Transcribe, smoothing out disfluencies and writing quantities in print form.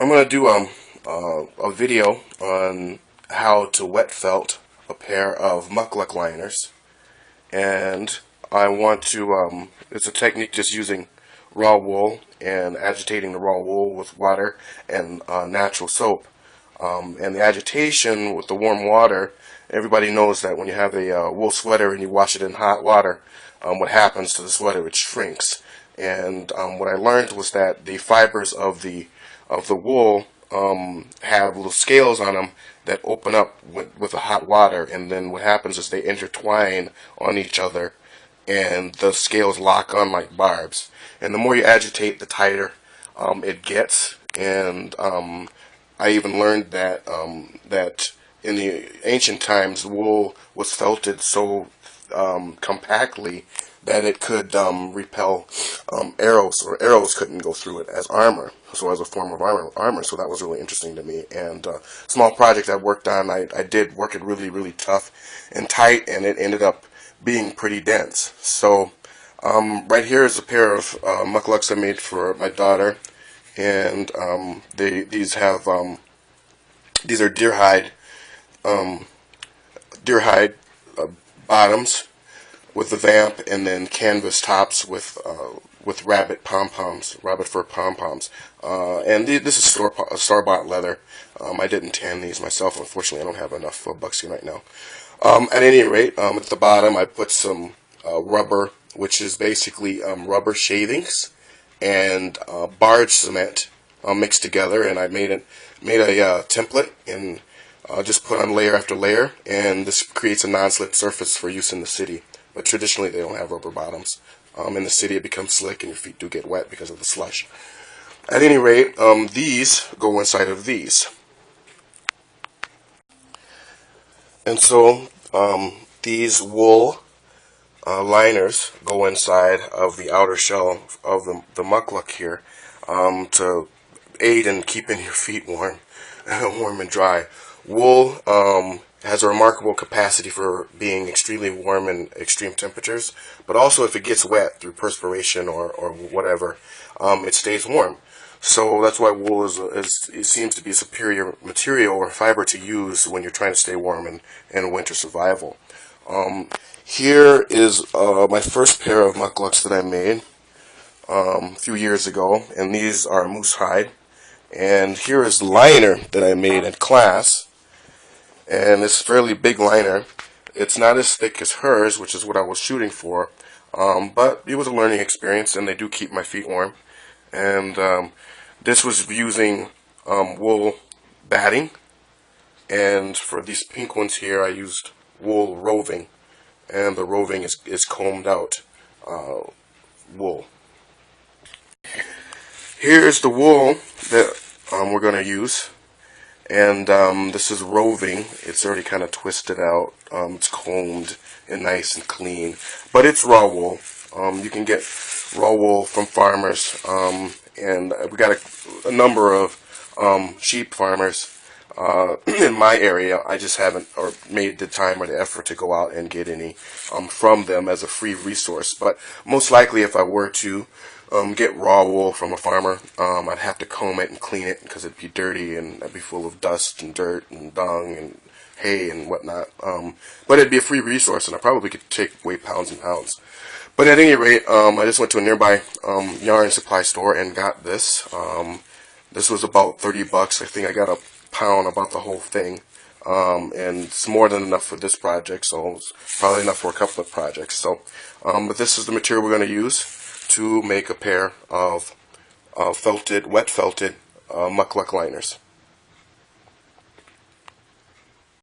I'm going to do a video on how to wet felt a pair of Mukluk-Liners, and I want to, it's a technique just using raw wool and agitating the raw wool with water and natural soap. And the agitation with the warm water, everybody knows that when you have a wool sweater and you wash it in hot water, what happens to the sweater? It shrinks. And what I learned was that the fibers of the wool have little scales on them that open up with the hot water, and then what happens is they intertwine on each other, and the scales lock on like barbs. And the more you agitate, the tighter it gets. And I even learned that that in the ancient times, wool was felted so compactly that it could repel arrows, or arrows couldn't go through it as armor, so as a form of armor. So that was really interesting to me. And small project I worked on, I did work it really tough and tight, and it ended up being pretty dense. So right here is a pair of mukluks I made for my daughter, and these are deer hide bottoms with the vamp, and then canvas tops with rabbit fur pom poms. And this is store-bought leather. I didn't tan these myself. Unfortunately, I don't have enough buckskin right now. At any rate, at the bottom I put some rubber, which is basically rubber shavings and barge cement mixed together, and I made a template and just put on layer after layer, and this creates a non-slip surface for use in the city. But traditionally they don't have rubber bottoms. In the city it becomes slick and your feet do get wet because of the slush. At any rate, these go inside of these. And so these wool liners go inside of the outer shell of the mukluk here, to aid in keeping your feet warm, warm and dry. Wool has a remarkable capacity for being extremely warm in extreme temperatures, but also if it gets wet through perspiration or whatever, it stays warm. So that's why wool it seems to be a superior material or fiber to use when you're trying to stay warm in winter survival. Here is my first pair of mukluks that I made a few years ago, and these are moose hide. And here is the liner that I made in class, and this fairly big liner. It's not as thick as hers, which is what I was shooting for, but it was a learning experience, and they do keep my feet warm. And this was using wool batting, and for these pink ones here I used wool roving, and the roving is combed out wool. Here's the wool that we're going to use, and this is roving. It's already kind of twisted out. It's combed and nice and clean, but it's raw wool. You can get raw wool from farmers, and we got a number of sheep farmers in my area. I just haven't or made the time or the effort to go out and get any from them as a free resource. But most likely, if I were to get raw wool from a farmer, I'd have to comb it and clean it because it'd be dirty and it'd be full of dust and dirt and dung and hay and whatnot. But it'd be a free resource, and I probably could weigh pounds and pounds. But at any rate, I just went to a nearby yarn supply store and got this. This was about $30. I think I got a pound, about the whole thing. And it's more than enough for this project, so it's probably enough for a couple of projects. So, but this is the material we're going to use to make a pair of wet felted mukluk liners.